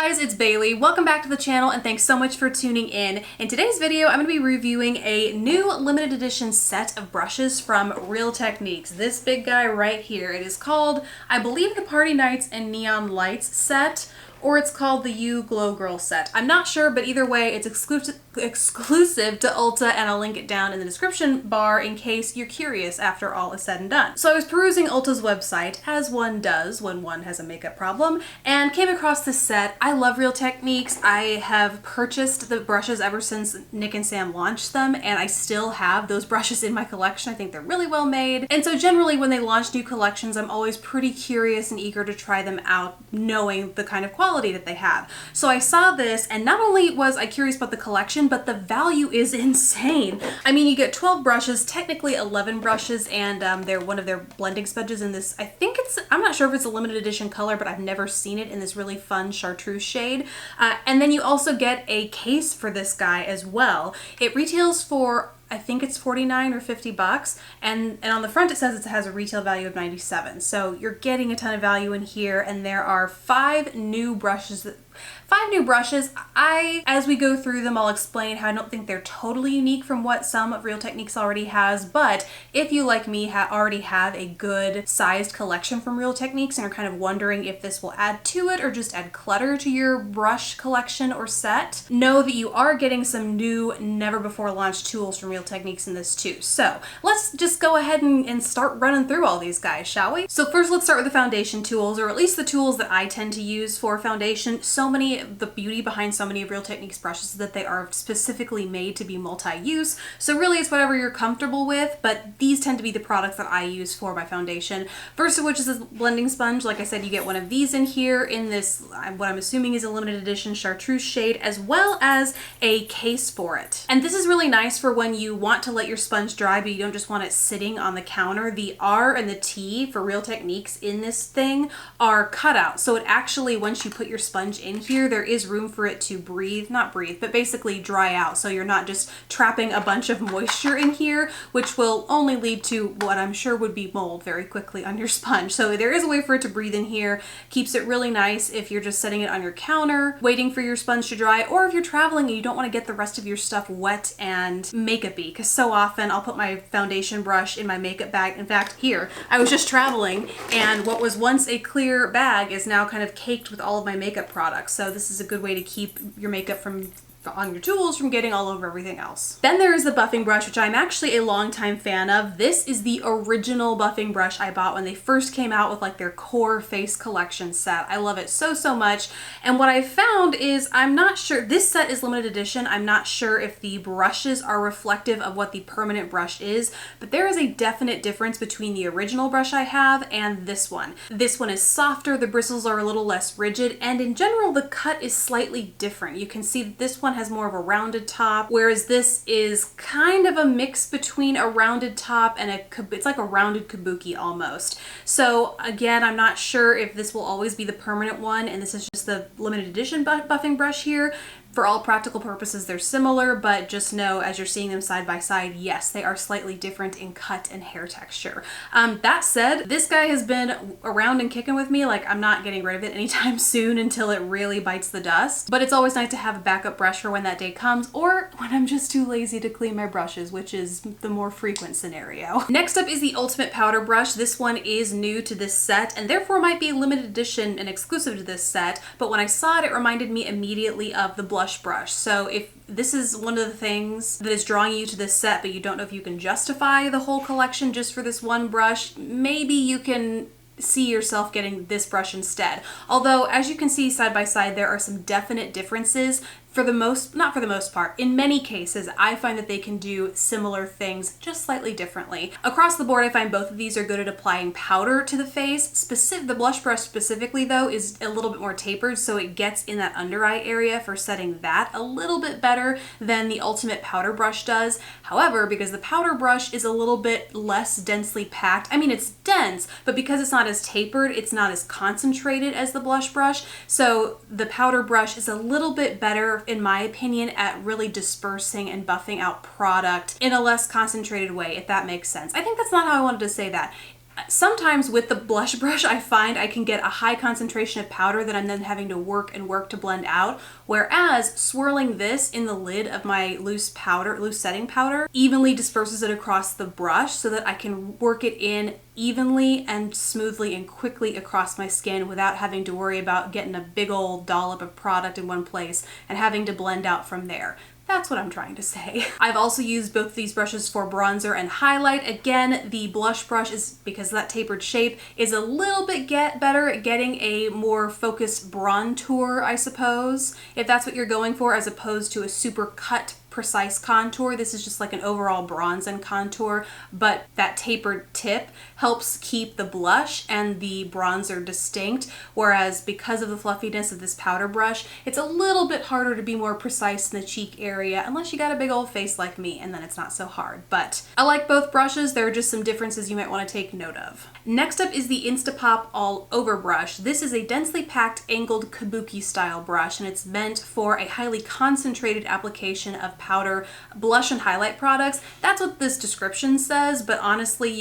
guys, it's Bailey. Welcome back to the channel and thanks so much for tuning in. In today's video, I'm going to be reviewing a new limited edition set of brushes from Real Techniques. This big guy right here. It is called, I believe, the Party Nights and Neon Lights set, or it's called the You Glow Girl set. I'm not sure, but either way, it's exclusive to Ulta, and I'll link it down in the description bar in case you're curious after all is said and done. So I was perusing Ulta's website, as one does when one has a makeup problem, and came across this set. I love Real Techniques. I have purchased the brushes ever since Nick and Sam launched them, and I still have those brushes in my collection. I think they're really well made. And so generally when they launch new collections, I'm always pretty curious and eager to try them out, knowing the kind of quality that they have. So I saw this, and not only was I curious about the collection, but the value is insane. I mean, you get 12 brushes, technically 11 brushes, and they're one of their blending sponges in this, I think it's, I'm not sure if it's a limited edition color, but I've never seen it in this really fun chartreuse shade. And then you also get a case for this guy as well. It retails for, I think it's 49 or 50 bucks, and on the front it says it has a retail value of 97. So you're getting a ton of value in here, and there are 5 new brushes as we go through them, I'll explain how I don't think they're totally unique from what some of Real Techniques already has, but if you, like me, already have a good sized collection from Real Techniques and are kind of wondering if this will add to it or just add clutter to your brush collection or set, know that you are getting some new, never before launched tools from Real Techniques in this too. So let's just go ahead and start running through all these guys, shall we? So first let's start with the foundation tools, or at least the tools that I tend to use for foundation. The beauty behind so many of Real Techniques brushes is that they are specifically made to be multi-use. So really it's whatever you're comfortable with, but these tend to be the products that I use for my foundation. First of which is this blending sponge. Like I said, you get one of these in here in this, what I'm assuming is a limited edition chartreuse shade, as well as a case for it. And this is really nice for when you want to let your sponge dry, but you don't just want it sitting on the counter. The R and the T for Real Techniques in this thing are cut out. So it actually, once you put your sponge in here, there is room for it to not breathe, but basically dry out. So you're not just trapping a bunch of moisture in here, which will only lead to what I'm sure would be mold very quickly on your sponge. So there is a way for it to breathe in here. Keeps it really nice if you're just setting it on your counter, waiting for your sponge to dry, or if you're traveling and you don't want to get the rest of your stuff wet and makeup-y, because so often I'll put my foundation brush in my makeup bag. In fact, here, I was just traveling, and what was once a clear bag is now kind of caked with all of my makeup products. So this is a good way to keep your makeup on your tools from getting all over everything else. Then there is the buffing brush, which I'm actually a longtime fan of. This is the original buffing brush I bought when they first came out with like their core face collection set. I love it so much. And what I found is, I'm not sure, this set is limited edition. I'm not sure if the brushes are reflective of what the permanent brush is, but there is a definite difference between the original brush I have and this one. This one is softer, the bristles are a little less rigid, and in general the cut is slightly different. You can see that this one has more of a rounded top, whereas this is kind of a mix between a rounded top and it's like a rounded kabuki almost. So again, I'm not sure if this will always be the permanent one, and this is just the limited edition buffing brush here. For all practical purposes, they're similar, but just know as you're seeing them side by side, yes, they are slightly different in cut and hair texture. That said, this guy has been around and kicking with me. Like, I'm not getting rid of it anytime soon until it really bites the dust. But it's always nice to have a backup brush for when that day comes, or when I'm just too lazy to clean my brushes, which is the more frequent scenario. Next up is the Ultimate Powder Brush. This one is new to this set and therefore might be limited edition and exclusive to this set, but when I saw it, it reminded me immediately of the blush brush. So if this is one of the things that is drawing you to this set, but you don't know if you can justify the whole collection just for this one brush, maybe you can see yourself getting this brush instead. Although, as you can see side by side, there are some definite differences. Not for the most part, in many cases, I find that they can do similar things just slightly differently. Across the board, I find both of these are good at applying powder to the face. The blush brush specifically, though, is a little bit more tapered, so it gets in that under eye area for setting that a little bit better than the Ultimate Powder Brush does. However, because the powder brush is a little bit less densely packed, I mean, it's dense, but because it's not as tapered, it's not as concentrated as the blush brush, so the powder brush is a little bit better in my opinion, at really dispersing and buffing out product in a less concentrated way, if that makes sense. I think that's not how I wanted to say that. Sometimes with the blush brush, I find I can get a high concentration of powder that I'm then having to work to blend out, whereas swirling this in the lid of my loose setting powder evenly disperses it across the brush so that I can work it in evenly and smoothly and quickly across my skin without having to worry about getting a big old dollop of product in one place and having to blend out from there. That's what I'm trying to say. I've also used both of these brushes for bronzer and highlight. Again, the blush brush is, because of that tapered shape, is a little bit better at getting a more focused bronzer, I suppose, if that's what you're going for, as opposed to a super cut precise contour. This is just like an overall bronze and contour, but that tapered tip helps keep the blush and the bronzer distinct, whereas because of the fluffiness of this powder brush, it's a little bit harder to be more precise in the cheek area, unless you got a big old face like me, and then it's not so hard. But I like both brushes. There are just some differences you might want to take note of. Next up is the Instapop All Over brush. This is a densely packed angled kabuki style brush, and it's meant for a highly concentrated application of powder, blush, and highlight products. That's what this description says, but honestly,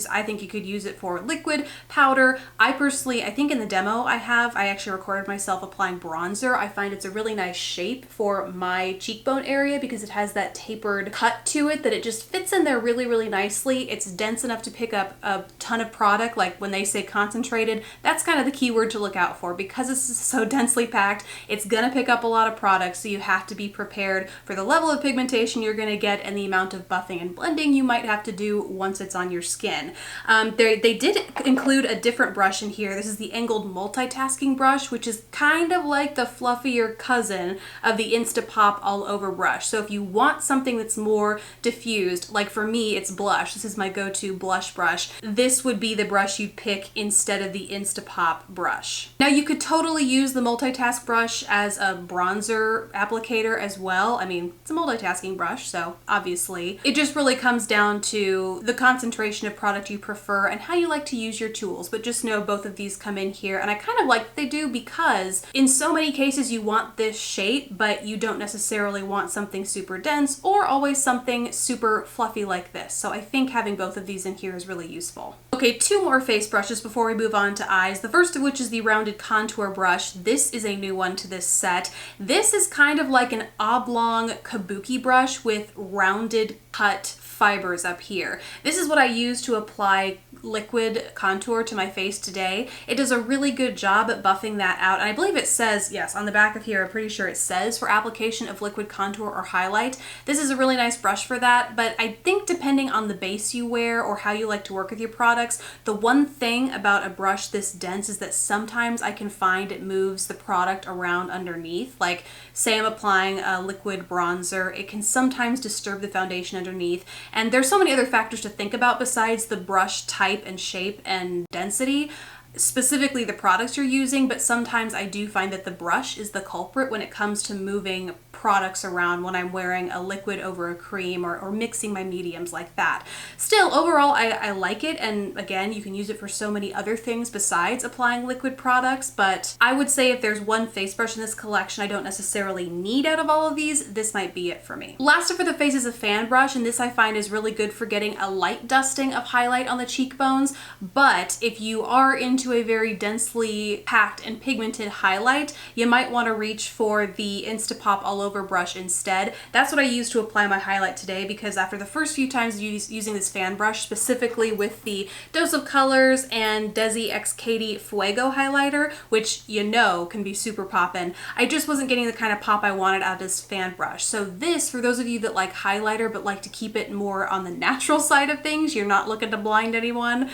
I think you could use it for liquid, powder. I think in the demo I actually recorded myself applying bronzer. I find it's a really nice shape for my cheekbone area because it has that tapered cut to it that it just fits in there really, really nicely. It's dense enough to pick up a ton of product. Like when they say concentrated, that's kind of the key word to look out for. Because this is so densely packed, it's gonna pick up a lot of product, so you have to be prepared for the level of pigmentation you're going to get and the amount of buffing and blending you might have to do once it's on your skin. They did include a different brush in here. This is the angled multitasking brush, which is kind of like the fluffier cousin of the Instapop All Over brush. So if you want something that's more diffused, like for me, it's blush. This is my go-to blush brush. This would be the brush you'd pick instead of the Instapop brush. Now you could totally use the multitask brush as a bronzer applicator as well. I mean, it's a multitasking brush, so obviously it just really comes down to the concentration of product you prefer and how you like to use your tools. But just know both of these come in here, and I kind of like that they do, because in so many cases you want this shape, but you don't necessarily want something super dense or always something super fluffy like this. So I think having both of these in here is really useful. Okay, two more face brushes before we move on to eyes. The first of which is the rounded contour brush. This is a new one to this set. This is kind of like an oblong kabuki brush with rounded cut fibers up here. This is what I use to apply liquid contour to my face today. It does a really good job at buffing that out, and I believe it says, yes, on the back of here, I'm pretty sure it says for application of liquid contour or highlight. This is a really nice brush for that, but I think depending on the base you wear or how you like to work with your products, the one thing about a brush this dense is that sometimes I can find it moves the product around underneath. Like say I'm applying a liquid bronzer, it can sometimes disturb the foundation underneath. And there's so many other factors to think about besides the brush type and shape and density, specifically the products you're using, but sometimes I do find that the brush is the culprit when it comes to moving products around when I'm wearing a liquid over a cream or mixing my mediums like that. Still, overall, I like it, and again, you can use it for so many other things besides applying liquid products, but I would say if there's one face brush in this collection I don't necessarily need out of all of these, this might be it for me. Last up for the face is a fan brush, and this I find is really good for getting a light dusting of highlight on the cheekbones, but if you are into a very densely packed and pigmented highlight, you might want to reach for the Instapop All Over brush instead. That's what I used to apply my highlight today, because after the first few times using this fan brush, specifically with the Dose of Colors and Desi X Katy Fuego highlighter, which you know can be super poppin', I just wasn't getting the kind of pop I wanted out of this fan brush. So this, for those of you that like highlighter but like to keep it more on the natural side of things, you're not looking to blind anyone,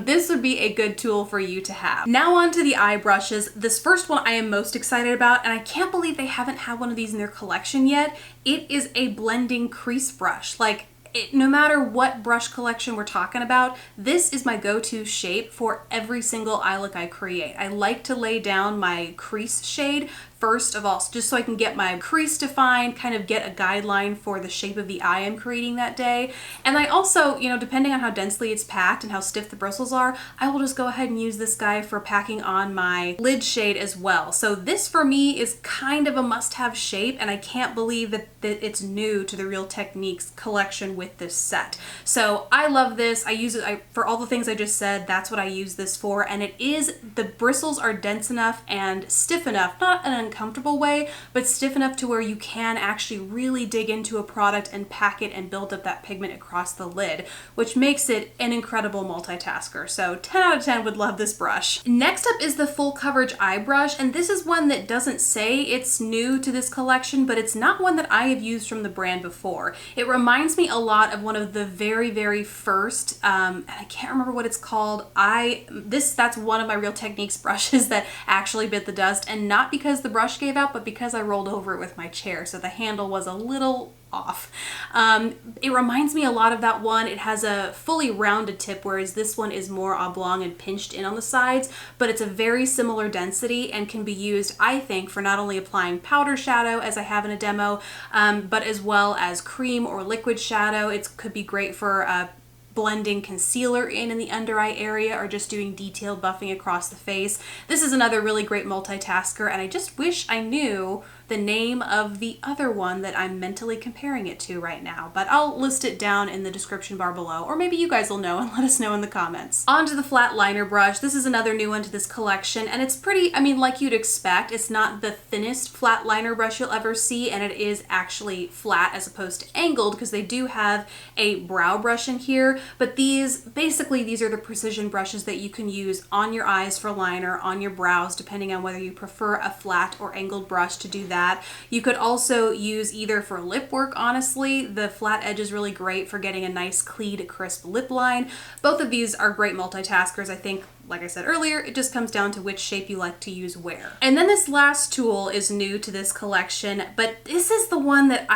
this would be a good tool for you to have. Now on to the eye brushes. This first one I am most excited about, and I can't believe they haven't had one of these in their collection yet. It is a blending crease brush. Like, no matter what brush collection we're talking about, this is my go-to shape for every single eye look I create. I like to lay down my crease shade first of all, just so I can get my crease defined, kind of get a guideline for the shape of the eye I'm creating that day. And I also, you know, depending on how densely it's packed and how stiff the bristles are, I will just go ahead and use this guy for packing on my lid shade as well. So this for me is kind of a must-have shape, and I can't believe that it's new to the Real Techniques collection with this set. So I love this. I use it for all the things I just said. That's what I use this for. And it is, the bristles are dense enough and stiff enough, not an uncomfortable way, but stiff enough to where you can actually really dig into a product and pack it and build up that pigment across the lid, which makes it an incredible multitasker. So 10 out of 10 would love this brush. Next up is the full coverage eye brush, and this is one that doesn't say it's new to this collection, but it's not one that I have used from the brand before. It reminds me a lot of one of the very first, and I can't remember what it's called. That's one of my Real Techniques brushes that actually bit the dust, and not because the brush gave out, but because I rolled over it with my chair, so the handle was a little off. It reminds me a lot of that one. It has a fully rounded tip, whereas this one is more oblong and pinched in on the sides, but it's a very similar density and can be used, I think, for not only applying powder shadow, as I have in a demo, but as well as cream or liquid shadow. It could be great for blending concealer in the under eye area, or just doing detailed buffing across the face. This is another really great multitasker, and I just wish I knew the name of the other one that I'm mentally comparing it to right now, but I'll list it down in the description bar below, or maybe you guys will know and let us know in the comments. On to the flat liner brush. This is another new one to this collection, and it's pretty, I mean, like you'd expect. It's not the thinnest flat liner brush you'll ever see, and it is actually flat as opposed to angled, because they do have a brow brush in here, but these are the precision brushes that you can use on your eyes for liner, on your brows, depending on whether you prefer a flat or angled brush to do that. You could also use either for lip work, honestly. The flat edge is really great for getting a nice, clean, crisp lip line. Both of these are great multitaskers. I think, like I said earlier, it just comes down to which shape you like to use where. And then this last tool is new to this collection, but this is the one that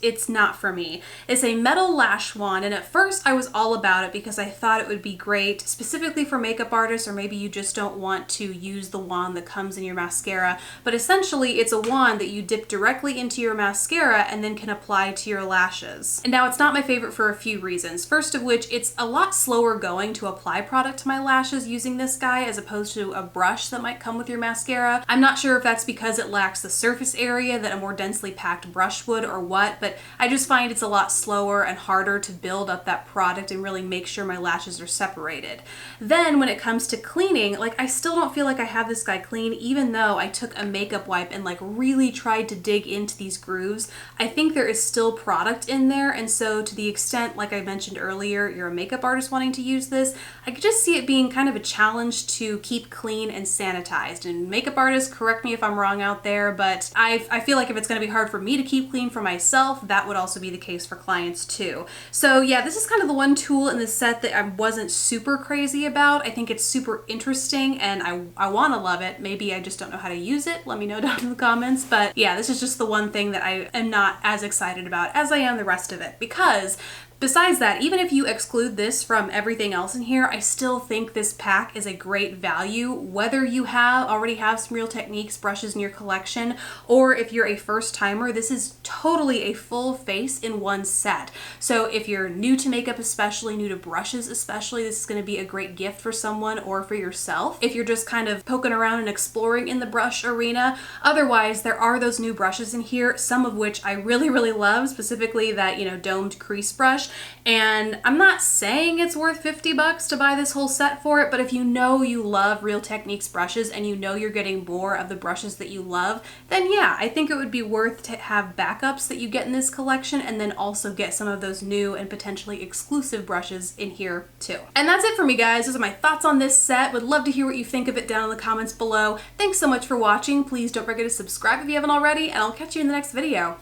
it's not for me. It's a metal lash wand, and at first I was all about it because I thought it would be great specifically for makeup artists, or maybe you just don't want to use the wand that comes in your mascara. But essentially it's a wand that you dip directly into your mascara and then can apply to your lashes. And now, it's not my favorite for a few reasons. First of which, it's a lot slower going to apply product to my lashes using this guy as opposed to a brush that might come with your mascara. I'm not sure if that's because it lacks the surface area that a more densely packed brush would, or what, but I just find it's a lot slower and harder to build up that product and really make sure my lashes are separated. Then when it comes to cleaning, like, I still don't feel like I have this guy clean, even though I took a makeup wipe and like really tried to dig into these grooves. I think there is still product in there, and so to the extent, like I mentioned earlier, you're a makeup artist wanting to use this, I could just see it being kind of a challenge to keep clean and sanitized. And makeup artists, correct me if I'm wrong out there, but I feel like if it's going to be hard for me to keep clean for myself, that would also be the case for clients too. So yeah, this is kind of the one tool in the set that I wasn't super crazy about. I think it's super interesting and I want to love it. Maybe I just don't know how to use it. Let me know down in the comments. But yeah, this is just the one thing that I am not as excited about as I am the rest of it, because besides that, even if you exclude this from everything else in here, I still think this pack is a great value, whether you already have some Real Techniques brushes in your collection, or if you're a first timer. This is totally a full face in one set. So if you're new to makeup, especially new to brushes especially, this is going to be a great gift for someone or for yourself if you're just kind of poking around and exploring in the brush arena. Otherwise, there are those new brushes in here, some of which I really love, specifically that, you know, domed crease brush. And I'm not saying it's worth $50 to buy this whole set for it, but if you know you love Real Techniques brushes and you know you're getting more of the brushes that you love, then yeah, I think it would be worth to have backups that you get in this collection, and then also get some of those new and potentially exclusive brushes in here too. And that's it for me, guys. Those are my thoughts on this set. Would love to hear what you think of it down in the comments below. Thanks so much for watching. Please don't forget to subscribe if you haven't already, and I'll catch you in the next video.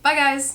Bye, guys.